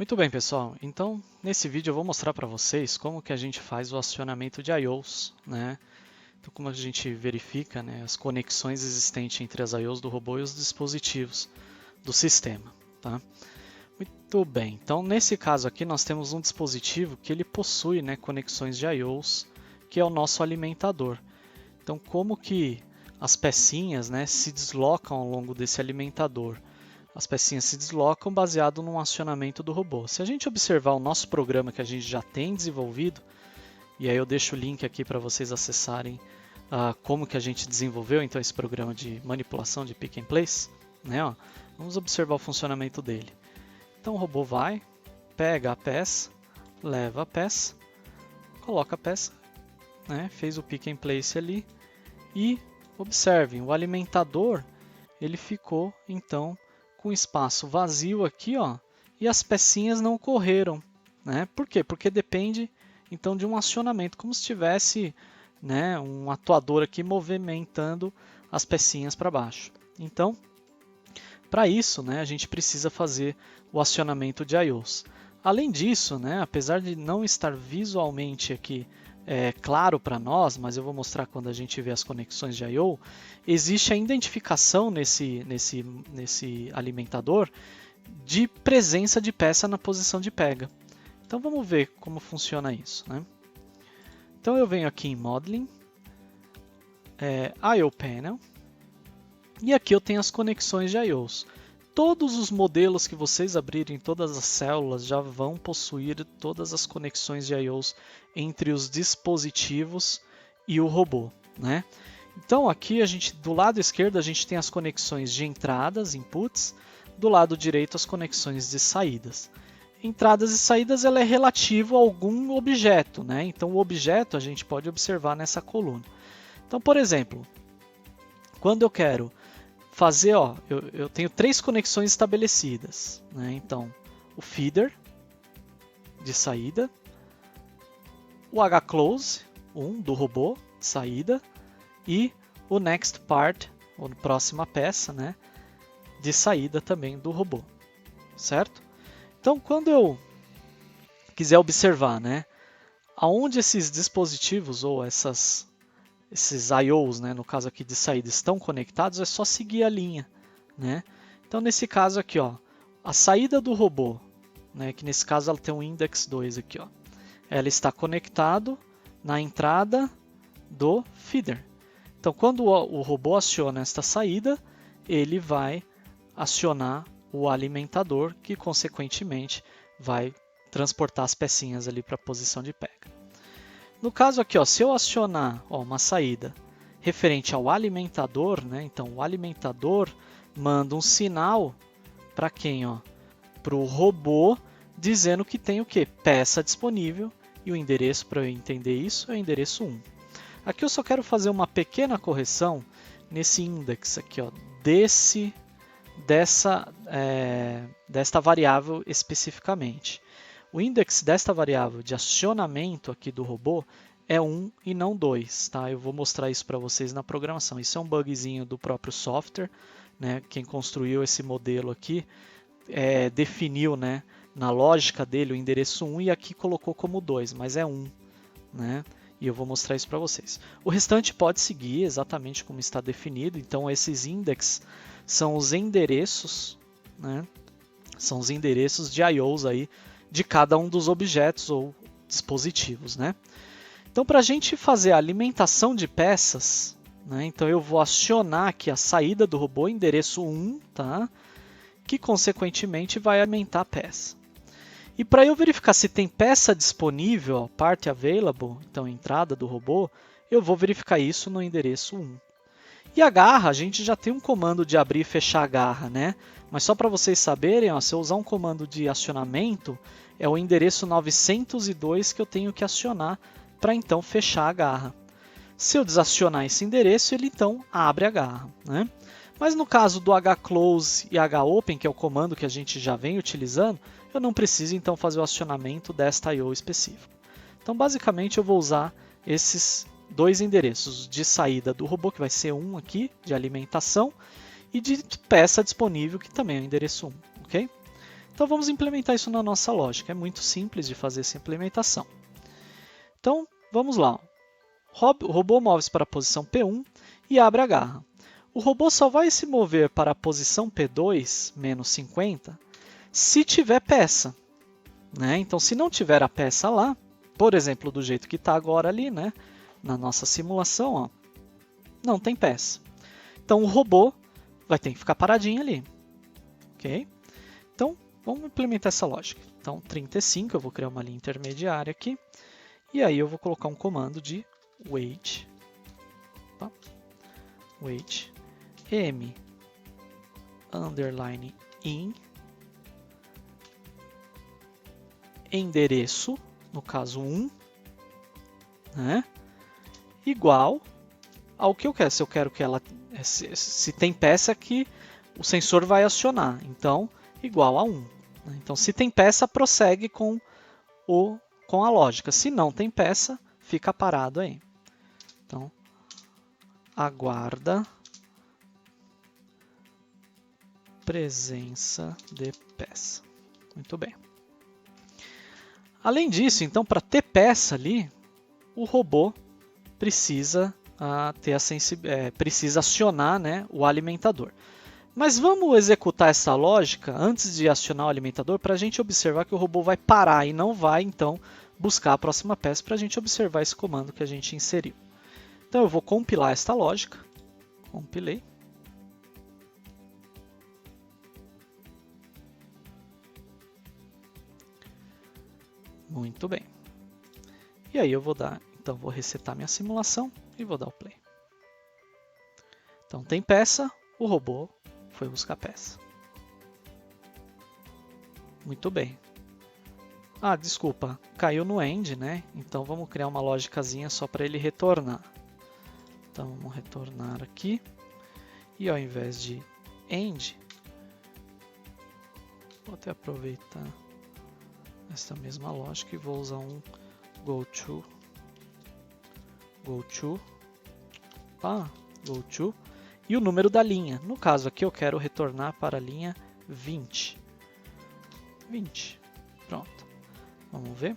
Muito bem, pessoal. Então, nesse vídeo eu vou mostrar para vocês como que a gente faz o acionamento de I/Os, né? Então, como a gente verifica, né, as conexões existentes entre as I/Os do robô e os dispositivos do sistema, tá? Muito bem. Então, nesse caso aqui, nós temos um dispositivo que ele possui, né, conexões de I/Os, que é o nosso alimentador. Então, como que as pecinhas, né, se deslocam ao longo desse alimentador? As pecinhas se deslocam baseado no acionamento do robô. Se a gente observar o nosso programa que a gente já tem desenvolvido, e aí eu deixo o link aqui para vocês acessarem como que a gente desenvolveu então esse programa de manipulação de pick and place, né? Ó, vamos observar o funcionamento dele. Então o robô vai, pega a peça, leva a peça, coloca a peça, né? Fez o pick and place ali e observem, o alimentador ele ficou então com espaço vazio aqui, ó, e as pecinhas não correram, né? Por quê? Porque depende então de um acionamento, como se tivesse, né, um atuador aqui movimentando as pecinhas para baixo. Então, para isso, né, a gente precisa fazer o acionamento de I/Os. Além disso, né, apesar de não estar visualmente aqui claro para nós, mas eu vou mostrar quando a gente vê as conexões de I/O, existe a identificação nesse alimentador de presença de peça na posição de pega. Então vamos ver como funciona isso, né? Então eu venho aqui em Modeling, I/O Panel, e aqui eu tenho as conexões de I/Os. Todos os modelos que vocês abrirem, todas as células já vão possuir todas as conexões de I/Os entre os dispositivos e o robô, né? Então aqui do lado esquerdo a gente tem as conexões de entradas, inputs, do lado direito as conexões de saídas. Entradas e saídas ela é relativo a algum objeto, né? Então o objeto a gente pode observar nessa coluna. Então, por exemplo, quando eu quero fazer, ó, eu tenho 3 conexões estabelecidas, né? Então, o feeder de saída, o hclose, do robô de saída, e o next part, ou próxima peça, né, de saída também do robô, certo? Então, quando eu quiser observar, né, aonde esses dispositivos ou esses I/Os, né, no caso aqui de saída, estão conectados, é só seguir a linha, né? Então, nesse caso aqui, ó, a saída do robô, né, que nesse caso ela tem um index 2 aqui, ó, ela está conectado na entrada do feeder. Então, quando o robô aciona esta saída, ele vai acionar o alimentador, que consequentemente vai transportar as pecinhas ali para a posição de pega. No caso aqui, ó, se eu acionar uma saída referente ao alimentador, né, então o alimentador manda um sinal para quem? Para o robô, dizendo que tem o quê? Peça disponível, e o endereço para eu entender isso é o endereço 1. Aqui eu só quero fazer uma pequena correção nesse index aqui, ó, desta variável especificamente. O index desta variável de acionamento aqui do robô é 1 e não 2, tá? Eu vou mostrar isso para vocês na programação. Isso é um bugzinho do próprio software, né? Quem construiu esse modelo aqui definiu, né, na lógica dele o endereço 1 e aqui colocou como 2, mas é 1, né? E eu vou mostrar isso para vocês. O restante pode seguir exatamente como está definido. Então, esses index são os endereços, né? São os endereços de I/Os aí de cada um dos objetos ou dispositivos, né? Então, para a gente fazer a alimentação de peças, né? Então eu vou acionar aqui a saída do robô, endereço 1, tá? Que consequentemente vai alimentar a peça. E para eu verificar se tem peça disponível, ó, part available, então entrada do robô, eu vou verificar isso no endereço 1. E a garra, a gente já tem um comando de abrir e fechar a garra, né? Mas só para vocês saberem, ó, se eu usar um comando de acionamento, é o endereço 902 que eu tenho que acionar para então fechar a garra. Se eu desacionar esse endereço, ele então abre a garra, né? Mas no caso do hclose e hopen, que é o comando que a gente já vem utilizando, eu não preciso então fazer o acionamento desta I/O específico. Então basicamente eu vou usar esses 2 endereços de saída do robô, que vai ser 1 aqui, de alimentação, e de peça disponível, que também é o endereço 1, ok? Então vamos implementar isso na nossa lógica. É muito simples de fazer essa implementação. Então vamos lá. O robô move-se para a posição P1 e abre a garra. O robô só vai se mover para a posição P2, menos 50, se tiver peça. Né? Então, se não tiver a peça lá, por exemplo, do jeito que está agora ali, né? Na nossa simulação, ó, não tem peça. Então, o robô vai ter que ficar paradinho ali. Ok? Então, vamos implementar essa lógica. Então, 35, eu vou criar uma linha intermediária aqui. E aí eu vou colocar um comando de wait. Wait m underline in endereço, no caso 1, né, igual ao que eu quero. Se eu quero que ela, se tem peça que o sensor vai acionar, então igual a 1. Então, se tem peça, prossegue com a lógica. Se não tem peça, fica parado aí. Então, aguarda presença de peça. Muito bem. Além disso, então, para ter peça ali, o robô precisa precisa acionar, né, o alimentador. Mas vamos executar essa lógica antes de acionar o alimentador para a gente observar que o robô vai parar e não vai, então, buscar a próxima peça para a gente observar esse comando que a gente inseriu. Então eu vou compilar esta lógica. Compilei. Muito bem. E aí eu vou então vou resetar minha simulação e vou dar o play. Então tem peça, o robô foi buscar peça. Muito bem. Ah, desculpa, caiu no end, né? Então vamos criar uma lógicazinha só para ele retornar. Então vamos retornar aqui. E ao invés de end, vou até aproveitar essa mesma lógica e vou usar um goTo, e o número da linha. No caso aqui eu quero retornar para a linha 20. 20. Pronto. Vamos ver.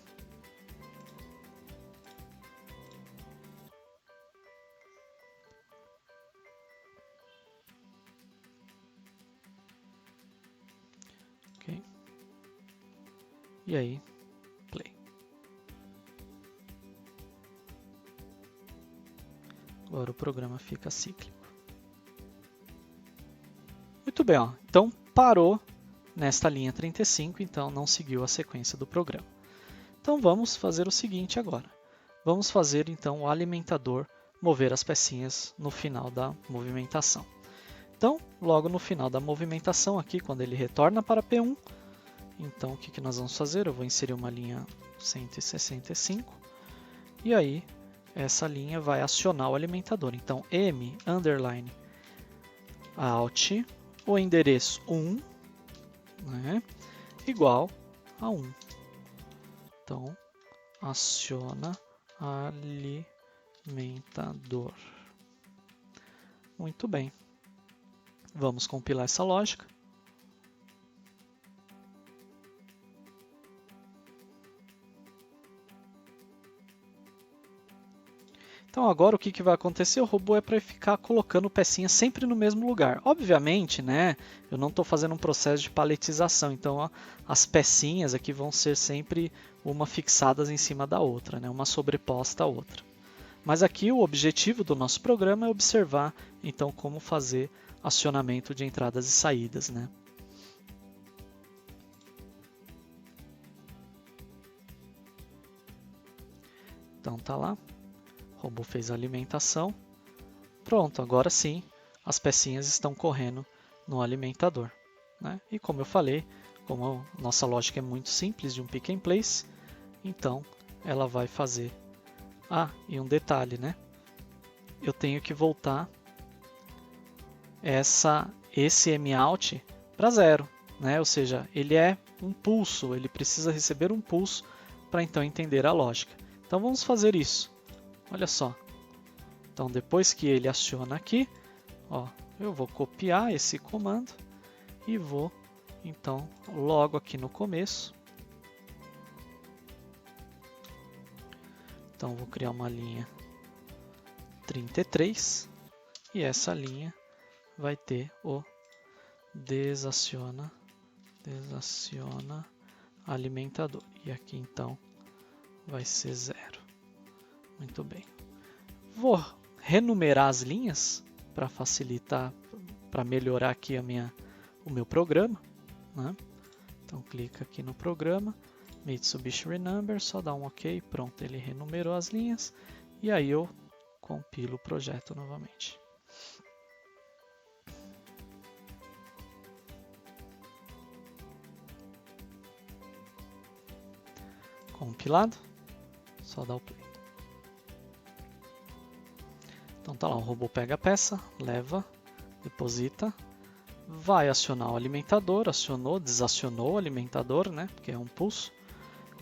Ok. E aí, play. Agora o programa fica cíclico. Muito bem, ó. Então parou nesta linha 35, então não seguiu a sequência do programa. Então vamos fazer o seguinte agora. Vamos fazer então o alimentador mover as pecinhas no final da movimentação. Então, logo no final da movimentação aqui, quando ele retorna para P1, então o que nós vamos fazer? Eu vou inserir uma linha 165 e aí essa linha vai acionar o alimentador. Então, m underline out, o endereço 1, né, igual a 1. Então, aciona alimentador. Muito bem. Vamos compilar essa lógica. Então agora o que vai acontecer? O robô é para ficar colocando pecinhas sempre no mesmo lugar. Obviamente, né, eu não estou fazendo um processo de paletização, então ó, as pecinhas aqui vão ser sempre uma fixadas em cima da outra, né, uma sobreposta à outra. Mas aqui o objetivo do nosso programa é observar então como fazer acionamento de entradas e saídas, né? Então tá lá. O robô fez a alimentação. Pronto, agora sim as pecinhas estão correndo no alimentador, né? E como eu falei, como a nossa lógica é muito simples de um pick and place, então ela vai fazer. Ah, e um detalhe, né? Eu tenho que voltar esse mout para 0, né? Ou seja, ele é um pulso, ele precisa receber um pulso para então entender a lógica. Então vamos fazer isso. Olha só. Então depois que ele aciona aqui, ó, eu vou copiar esse comando e vou Então, logo aqui no começo, então vou criar uma linha 33 e essa linha vai ter o desaciona alimentador. E aqui então vai ser 0. Muito bem. Vou renumerar as linhas para facilitar, para melhorar aqui o meu programa, né? Então clica aqui no programa, Mitsubishi Renumber, só dá um OK, pronto, ele renumerou as linhas e aí eu compilo o projeto novamente. Compilado, só dá o play. Então tá lá, o robô pega a peça, leva, deposita, vai acionar o alimentador, acionou, desacionou o alimentador, né, porque é um pulso,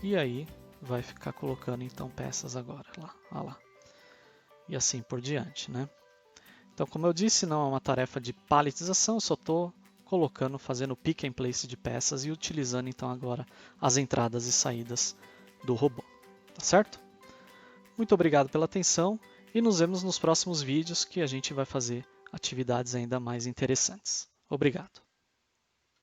e aí vai ficar colocando então peças agora, lá. E assim por diante, né. Então, como eu disse, não é uma tarefa de paletização, eu só estou colocando, fazendo pick and place de peças e utilizando então agora as entradas e saídas do robô, tá certo? Muito obrigado pela atenção e nos vemos nos próximos vídeos que a gente vai fazer atividades ainda mais interessantes. Obrigado.